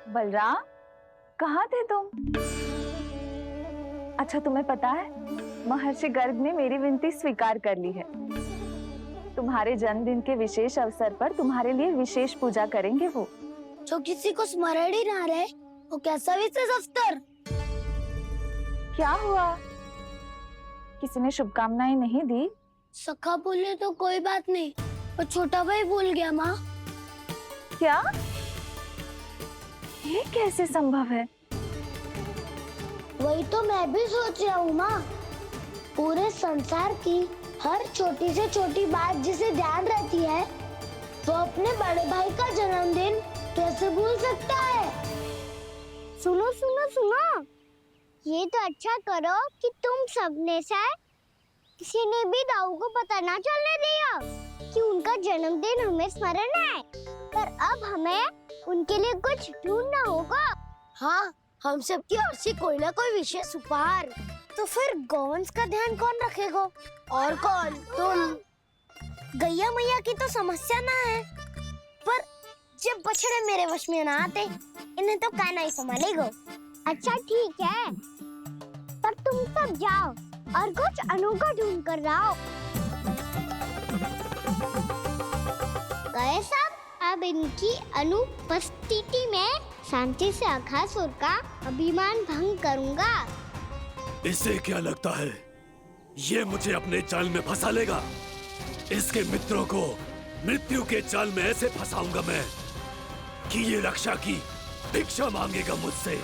बलराम, कहाँ थे तुम? अच्छा, तुम्हें पता है महर्षि गर्ग ने मेरी विनती स्वीकार कर ली है। तुम्हारे जन्मदिन के विशेष अवसर पर तुम्हारे लिए विशेष पूजा करेंगे वो। जो किसी को स्मरण ही ना रहे, वो कैसा विशेष अवसर? क्या हुआ? किसी ने शुभकामनाएं नहीं दी? सखा बोले तो कोई बात नहीं, पर छोटा भाई भूल गया माँ। क्या? ये कैसे संभव है? वही तो मैं भी सोच रहा हूँ माँ। पूरे संसार की हर छोटी से छोटी बात जिसे ध्यान रहती है, वो अपने बड़े भाई का जन्मदिन कैसे भूल सकता है? सुनो सुनो सुनो, ये तो अच्छा करो कि तुम सबने से किसी ने भी दाऊ को पता ना चलने दिया कि उनका जन्मदिन हमें स्मरण है। पर अब हमें उनके लिए कुछ ढूंढना होगा। हाँ, हम सबकी ओर से कोई ना कोई विशेष उपहार। तो फिर गौवंश का ध्यान कौन रखेगा? और कौन? तुम। गैया मैया की तो समस्या ना है, पर जब बछड़े मेरे वश में ना आते, इन्हें तो कान्हा ही संभालेगा। अच्छा ठीक है, पर तुम सब जाओ और कुछ अनोखा ढूंढ कर लाओ। गए सब। अब इनकी अनुपस्थिति में शांति से अघासुर का अभिमान भंग करूंगा। इसे क्या लगता है ये मुझे अपने जाल में फंसा लेगा? इसके मित्रों को मृत्यु के जाल में ऐसे फंसाऊंगा मैं कि ये रक्षा की भिक्षा मांगेगा मुझसे।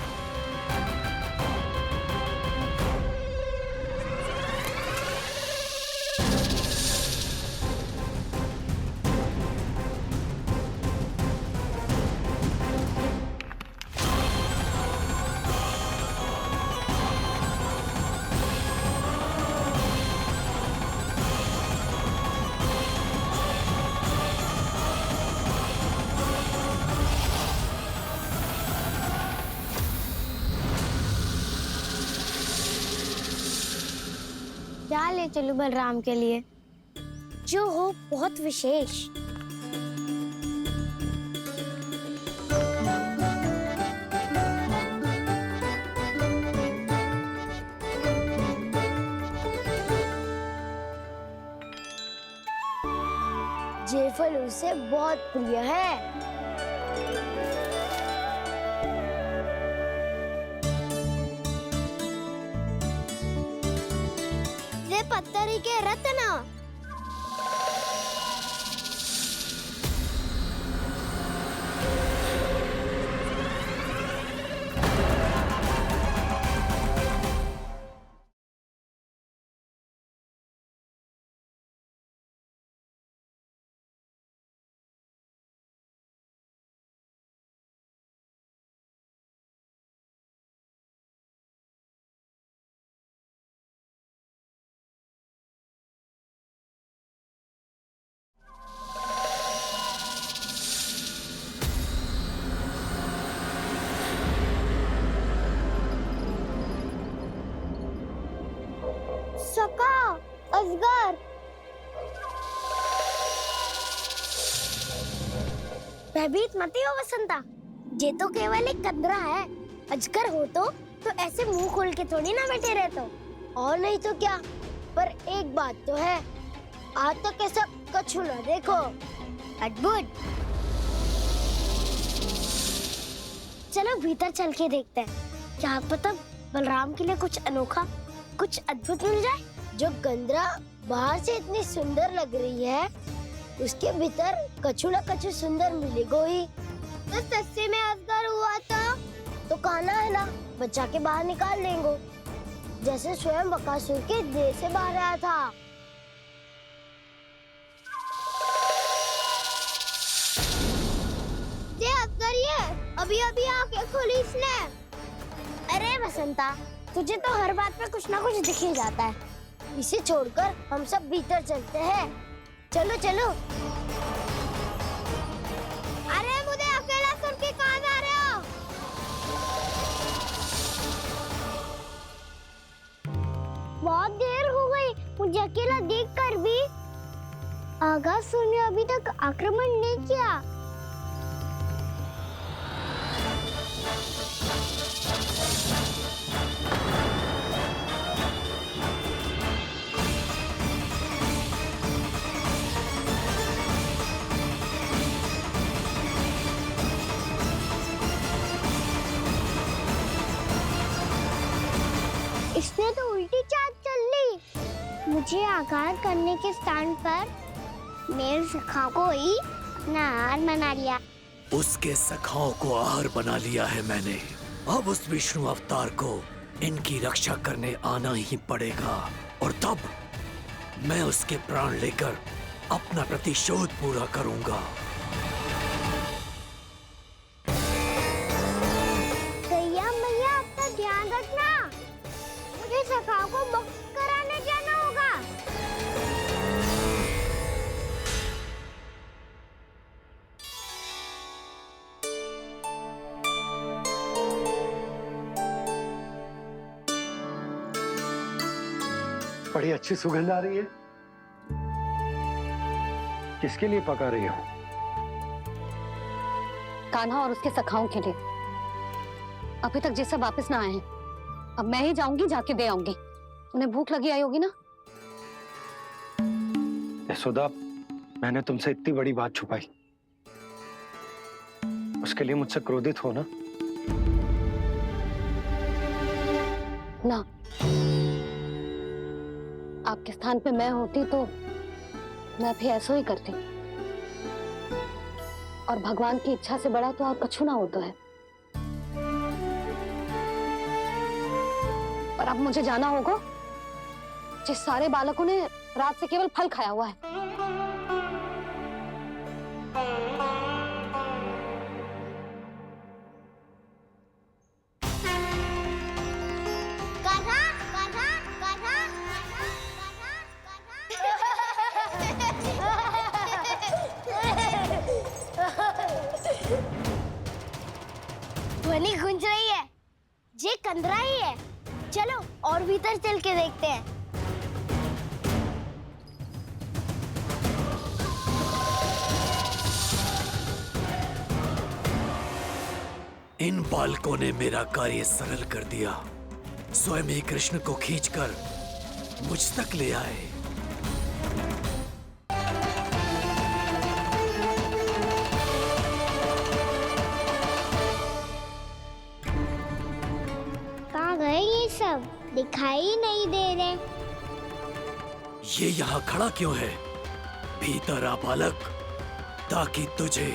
क्या ले चलूं बलराम के लिए, जो हो बहुत विशेष? ये फल उसे बहुत प्रिय है। ये पत्थरी के रत्न। सका, अजगर। भयभीत मत हो वसंता, ये तो केवल एक कंदरा है। अजगर हो तो ऐसे मुंह खोल के थोड़ी ना बैठे रहते हो। और नहीं तो क्या, पर एक बात तो है, आज तक ऐसा कछु ना देखो। अद्भुत। चलो भीतर चल के देखते हैं, क्या पता बलराम के लिए कुछ अनोखा, कुछ अद्भुत मिल जाए। जो गंदरा बाहर से इतनी सुंदर लग रही है, उसके भीतर कछु ना कछु सुंदर मिलेगा ही। तो सस्ते में अजगर हुआ तो कान्हा है ना, बच्चा के बाहर निकाल लेंगे, जैसे स्वयं बकासुर के देह से बाहर आया था। ये अजगर ये अभी अभी आंखें खोली इसने। अरे वसंता, तुझे तो हर बात पे कुछ ना कुछ दिख ही जाता है। इसे छोड़कर हम सब भीतर चलते हैं। चलो चलो। अरे मुझे अकेला सुन के कहाँ जा रहे हो? बहुत देर हो गई मुझे अकेला देखकर भी। अघासुर ने अभी तक आक्रमण नहीं किया। मुझे आघात करने के स्थान पर मेरे सखा को ही अपना आहार बना लिया। उसके सखाओं को आहार बना लिया है मैंने। अब उस विष्णु अवतार को इनकी रक्षा करने आना ही पड़ेगा, और तब मैं उसके प्राण लेकर अपना प्रतिशोध पूरा करूंगा। गैया मैया, अपना ध्यान रखना। मुझे सखा को मुक्त कराने जाना होगा। बड़ी अच्छी सुगंध आ रही है। किसके लिए पका रही हो? कान्हा और उसके सखाओं के लिए। अभी तक जैसे वापस ना आए हैं, अब मैं ही जाऊंगी, जाके दे आऊंगी। उन्हें भूख लगी आई होगी ना। यशोदा, मैंने तुमसे इतनी बड़ी बात छुपाई, उसके लिए मुझसे क्रोधित हो ना? ना, आपके स्थान पे मैं होती तो मैं भी ऐसा ही करती, और भगवान की इच्छा से बड़ा तो और कछु ना होता है। और अब मुझे जाना होगा। जिस सारे बालकों ने रात से केवल फल खाया हुआ है। कान्हा, कान्हा, कान्हा, ध्वनि गूंज रही है। ये कंदरा ही है। चलो और भीतर चल के देखते हैं। इन बालकों ने मेरा कार्य सरल कर दिया। स्वयं ही कृष्ण को खींचकर मुझ तक ले आए। कहाँ गए ये सब? दिखाई ही नहीं दे रहे। ये यहाँ खड़ा क्यों है? भीतर आ बालक, ताकि तुझे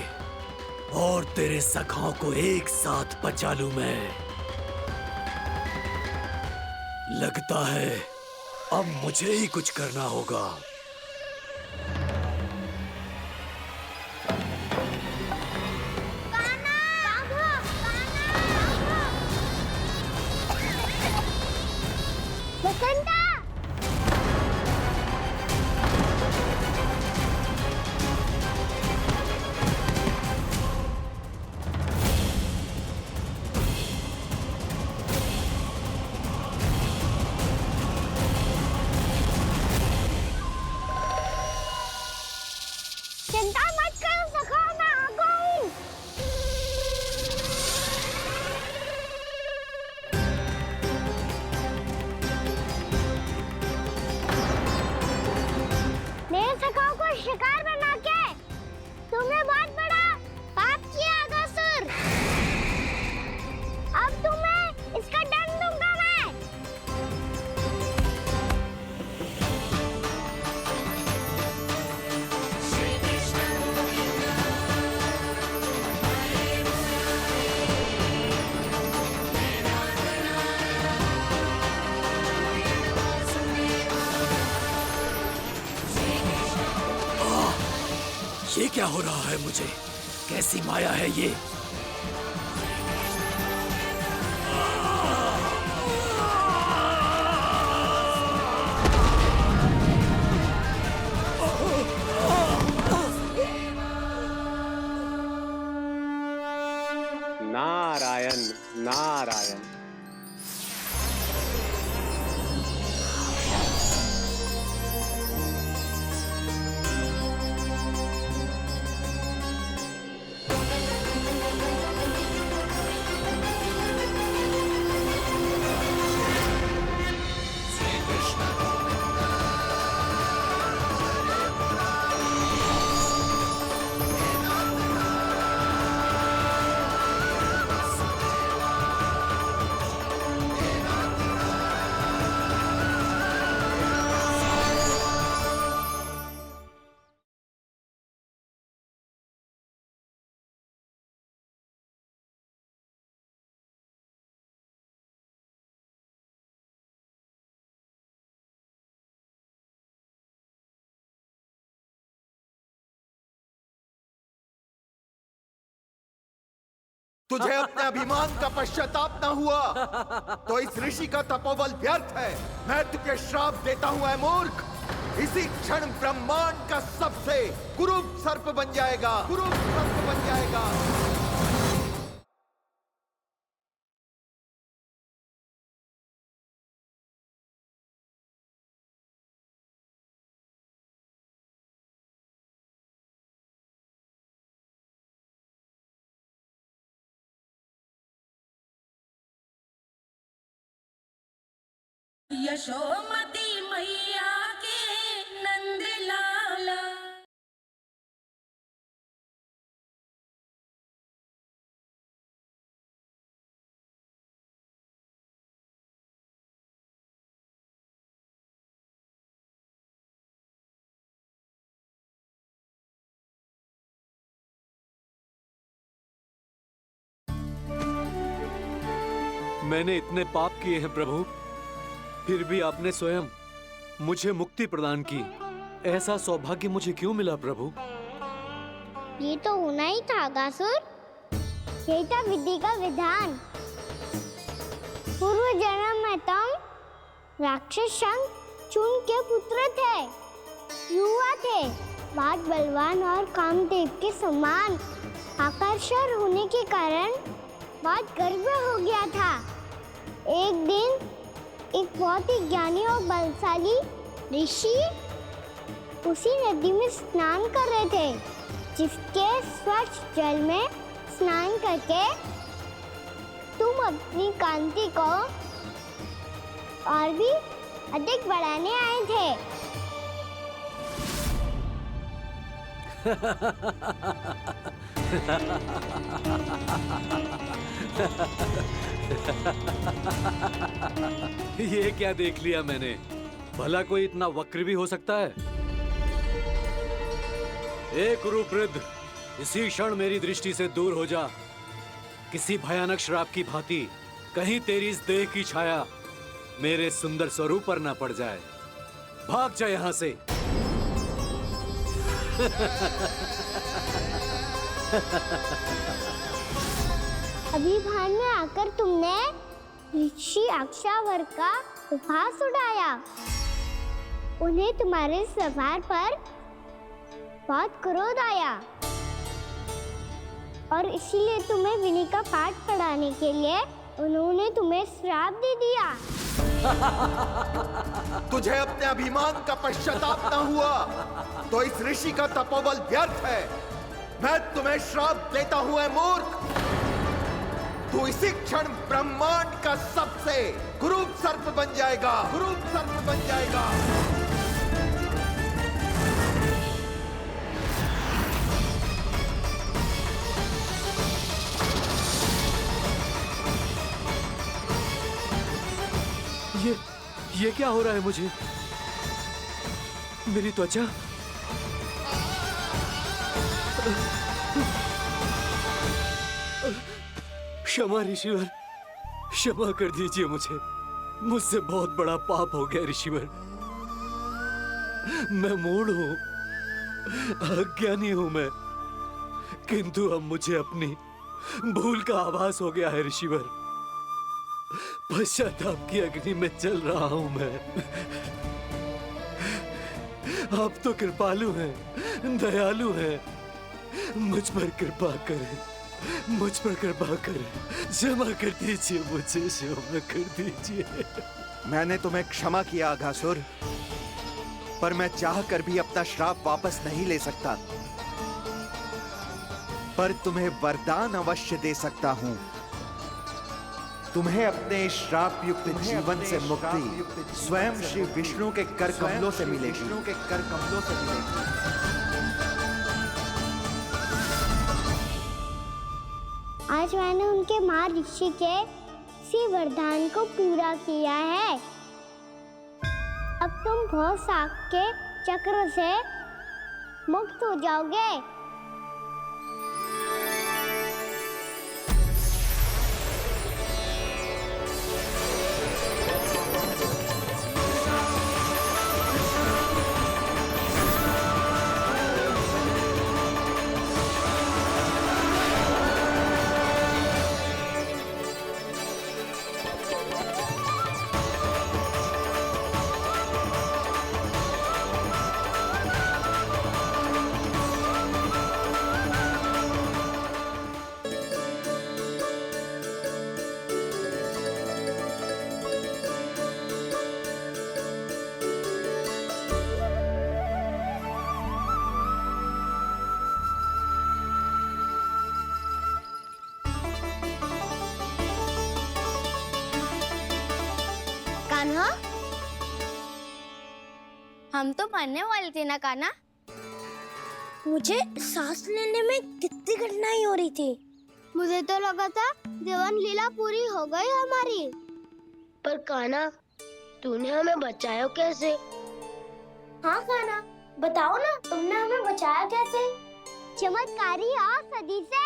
और तेरे सखाओं को एक साथ बचा लूं मैं। लगता है अब मुझे ही कुछ करना होगा। बसंता! चिंता मत करो सखा, मैं आ गई। मेरे सखाओं को शिकार बना के तुमने बहुत बड़ा पाप किया अगासुर। अब तुम्हें इसका दंड दूंगा मैं। ये क्या हो रहा है मुझे? कैसी माया है ये? नारायण नारायण। तुझे अपने अभिमान का पश्चाताप न हुआ तो इस ऋषि का तपोबल व्यर्थ है। मैं तुझे श्राप देता हूं, ऐ मूर्ख। इसी क्षण ब्रह्मांड का सबसे कुरूप सर्प बन जाएगा, कुरूप सर्प बन जाएगा। यशोमती मैया के नंद लाला। मैंने इतने पाप किए हैं प्रभु, फिर भी आपने स्वयं मुझे मुक्ति प्रदान की। ऐसा सौभाग्य मुझे क्यों मिला प्रभु? ये तो होना ही था अगासुर। यही था विधि का विधान। पूर्व जन्म में तुम राक्षस शंखचूड़ के पुत्र थे, युवा थे, बहुत बलवान और कामदेव के समान आकर्षण होने के कारण बहुत गर्व हो गया था। एक दिन एक बहुत ही ज्ञानी और बलशाली ऋषि उसी नदी में स्नान कर रहे थे, जिसके स्वच्छ जल में स्नान करके तुम अपनी कांति को और भी अधिक बढ़ाने आए थे। ये क्या देख लिया मैंने? भला कोई इतना वक्र भी हो सकता है? ए कुरुवृद्ध, इसी क्षण मेरी दृष्टि से दूर हो जा। किसी भयानक श्राप की भांति कहीं तेरी इस देह की छाया मेरे सुंदर स्वरूप पर न पड़ जाए। भाग जा यहाँ से। अभी भान में आकर तुमने ऋषि अक्षावर का उपहास उड़ाया। उन्हें तुम्हारे व्यवहार पर बहुत क्रोध आया और इसीलिए तुम्हें विधि का पाठ पढ़ाने के लिए उन्होंने तुम्हें श्राप दे दिया। तुझे अपने अभिमान का पश्चाताप न हुआ तो इस ऋषि का तपोबल व्यर्थ है। मैं तुम्हें श्राप देता हूं, ऐ मूर्ख। तू इसी क्षण ब्रह्मांड का सबसे कुरूप सर्प बन जाएगा, कुरूप सर्प बन जाएगा। ये क्या हो रहा है मुझे? मेरी त्वचा क्षमा ऋषिवर, क्षमा कर दीजिए मुझे। मुझसे बहुत बड़ा पाप हो गया ऋषिवर। मैं मूढ़ हूं, अज्ञानी हूं मैं, किंतु अब मुझे अपनी भूल का आभास हो गया है ऋषिवर। पश्चाताप की अग्नि में जल रहा हूं मैं। आप तो कृपालु हैं, दयालु हैं, मुझ पर कृपा करें, मुझ पर कृपा करें। क्षमा कर दीजिए मुझे, क्षमा कर दीजिए। मैंने तुम्हें क्षमा किया अघासुर, पर मैं चाहकर भी अपना श्राप वापस नहीं ले सकता। पर तुम्हें वरदान अवश्य दे सकता हूं। तुम्हें अपने श्राप युक्त जीवन से मुक्ति स्वयं श्री विष्णु के कर कमलों से मिलेगी, विष्णु के कर कमलों से मिलेगी। आज मैंने उनके महर्षि के इसी वरदान को पूरा किया है। अब तुम भव साग के चक्र से मुक्त हो जाओगे। कान्हा, हम तो मरने वाले थे ना कान्हा। मुझे सांस लेने में कितनी कठिनाई हो रही थी। मुझे तो लगा था जीवन लीला पूरी हो गई हमारी। पर कान्हा, तूने हमें बचाया कैसे? हाँ कान्हा, बताओ ना, तुमने हमें बचाया कैसे? चमत्कारी और सदी से।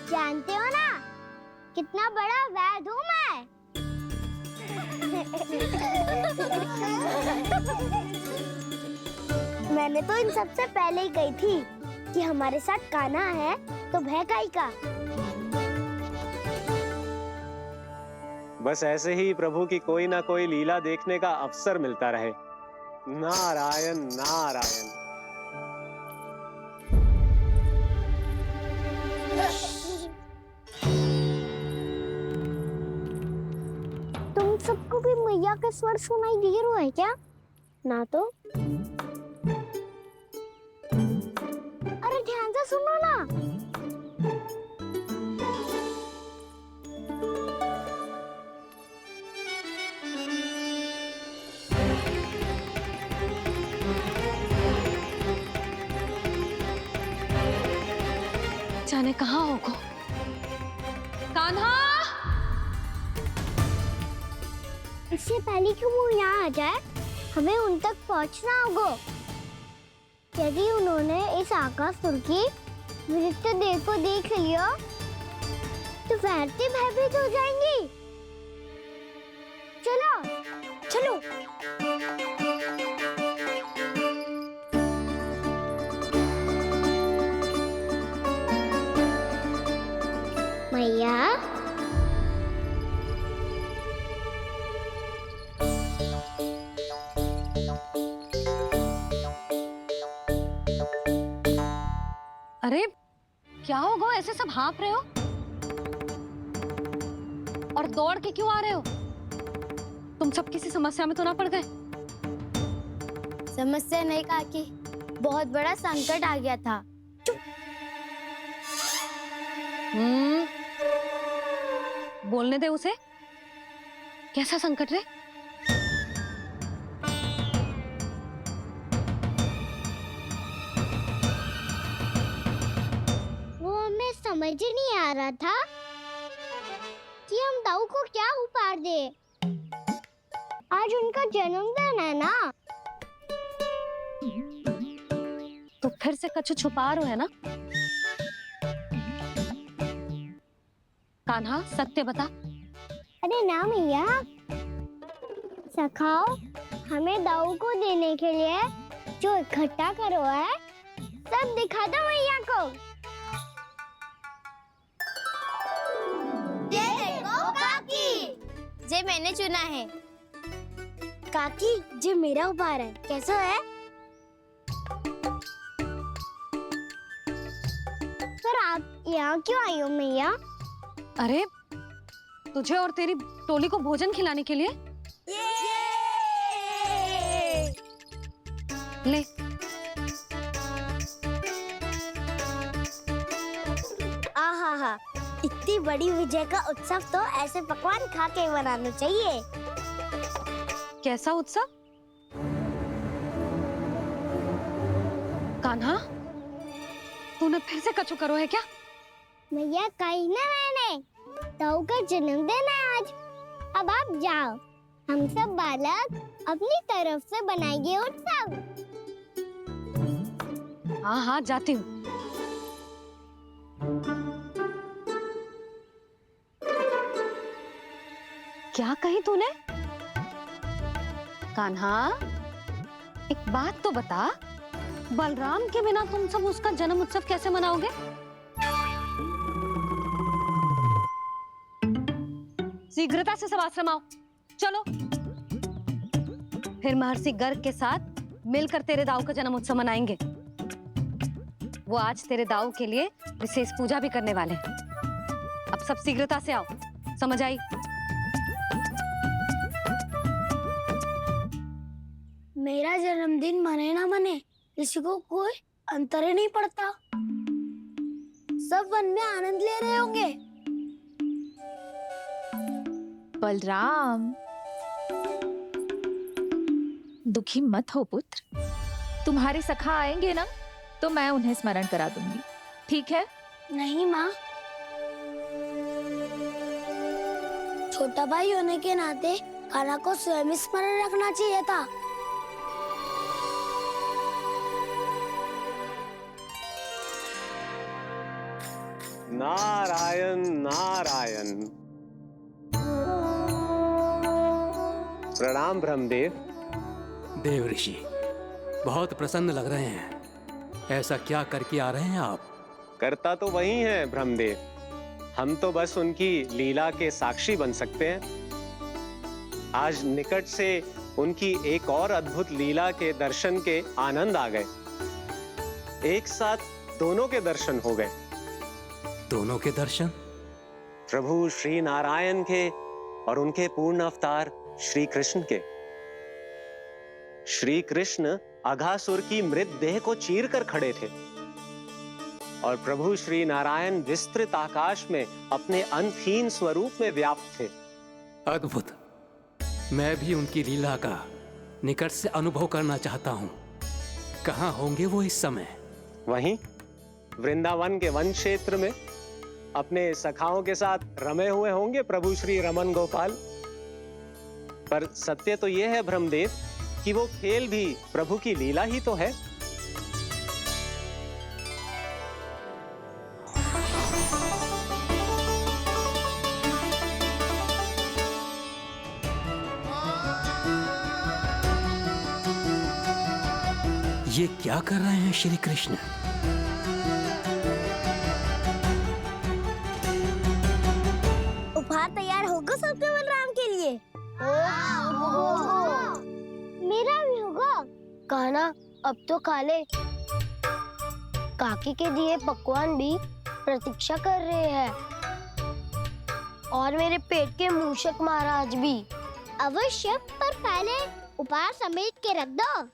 जानते हो ना कितना बड़ा वैद्य हूँ मैं। मैंने तो इन सबसे पहले ही कही थी कि हमारे साथ कान्हा है तो भय काई का। बस ऐसे ही प्रभु की कोई ना कोई लीला देखने का अवसर मिलता रहे। नारायण नारायण। तुम सबको भी मैया के स्वर सुनाई दे रहे हैं क्या? ना तो। अरे ध्यान से सुनो ना। जाने कहाँ होगो। कान्हा, इससे पहले कि वो यहाँ आ जाए, हमें उन तक पहुँचना होगा। यदि उन्होंने इस आकासुर की नृत्य देह को देख लिया, तो वैरती भयभीत हो जाएंगी। चलो, चलो। मैया, अरे क्या होगा, ऐसे सब हाँफ रहे हो और दौड़ के क्यों आ रहे हो? तुम सब किसी समस्या में तो ना पड़ गए? समस्या नहीं काकी, बहुत बड़ा संकट आ गया था। बोलने दे उसे। कैसा संकट रे? वो हमें समझ ही नहीं आ रहा था कि हम दाऊ को क्या उपहार दे। आज उनका जन्मदिन है ना। तो फिर से कछु छुपा रहे हो है ना? कान्हा, सत्य बता। अरे ना मैया, सखाओ, हमें दाऊ को देने के लिए जो इकट्ठा करो है, सब दिखा दो मैया को। ये देखो काकी, जे मैंने चुना है। काकी, जे मेरा उपहार है, कैसा है? पर आप यहाँ क्यों आई हो मैया? अरे तुझे और तेरी टोली को भोजन खिलाने के लिए। ले। आहा, इतनी बड़ी विजय का उत्सव तो ऐसे पकवान खा के मनाना चाहिए। कैसा उत्सव? कान्हा, तूने फिर से कछु करो है क्या? मैया, कही ना मैंने, ताऊ का जन्मदिन है आज। अब आप जाओ, हम सब बालक अपनी तरफ से बनाएंगे उत्सव। हाँ हाँ, जाती हूँ। क्या कही तूने? कान्हा, एक बात तो बता, बलराम के बिना तुम सब उसका जन्म उत्सव कैसे मनाओगे? शीघ्रता से सब आश्रम आओ, चलो। फिर महर्षि गर्ग के साथ मिलकर तेरे दाऊ का जन्म उत्सव मनाएंगे। वो आज तेरे दाऊ के लिए विशेष पूजा भी करने वाले हैं। अब सब शीघ्रता से आओ, समझ आई? मेरा जन्मदिन मने ना मने, किसी को कोई अंतर ही नहीं पड़ता। सब वन में आनंद ले रहे होंगे। बलराम, दुखी मत हो पुत्र। तुम्हारे सखा आएंगे ना तो मैं उन्हें स्मरण करा दूंगी, ठीक है? नहीं माँ, छोटा भाई होने के नाते कान्हा को स्वयं स्मरण रखना चाहिए था। नारायण नारायण। प्रणाम ब्रह्मदेव। देव ऋषि, बहुत प्रसन्न लग रहे हैं। ऐसा क्या करके आ रहे हैं आप? करता तो वही है ब्रह्मदेव, हम तो बस उनकी लीला के साक्षी बन सकते हैं। आज निकट से उनकी एक और अद्भुत लीला के दर्शन के आनंद आ गए। एक साथ दोनों के दर्शन हो गए। दोनों के दर्शन? प्रभु श्री नारायण के और उनके पूर्ण अवतार श्री कृष्ण के। श्री कृष्ण अघासुर की मृत देह को चीर कर खड़े थे और प्रभु श्री नारायण विस्तृत आकाश में अपने अंतहीन स्वरूप में व्याप्त थे। अद्भुत। मैं भी उनकी लीला का निकट से अनुभव करना चाहता हूँ। कहाँ होंगे वो इस समय? वहीं वृंदावन के वन क्षेत्र में अपने सखाओं के साथ रमे हुए होंगे प्रभु श्री रमन गोपाल। पर सत्य तो यह है ब्रह्मदेव कि वो खेल भी प्रभु की लीला ही तो है। ये क्या कर रहे हैं श्री कृष्ण? उपहार तैयार होगा सबके बलराम के लिए? मेरा भी होगा। कान्हा अब तो खा ले। काकी के दिए पकवान भी प्रतीक्षा कर रहे हैं और मेरे पेट के मूषक महाराज भी। अवश्य, पर पहले उपहार समेट के रख दो।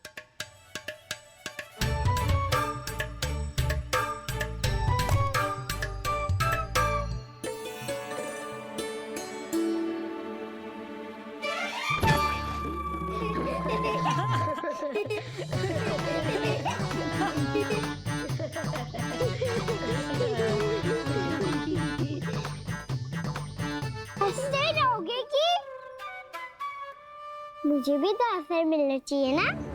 हंसते रहोगे कि? मुझे भी तो अवसर मिलना चाहिए ना।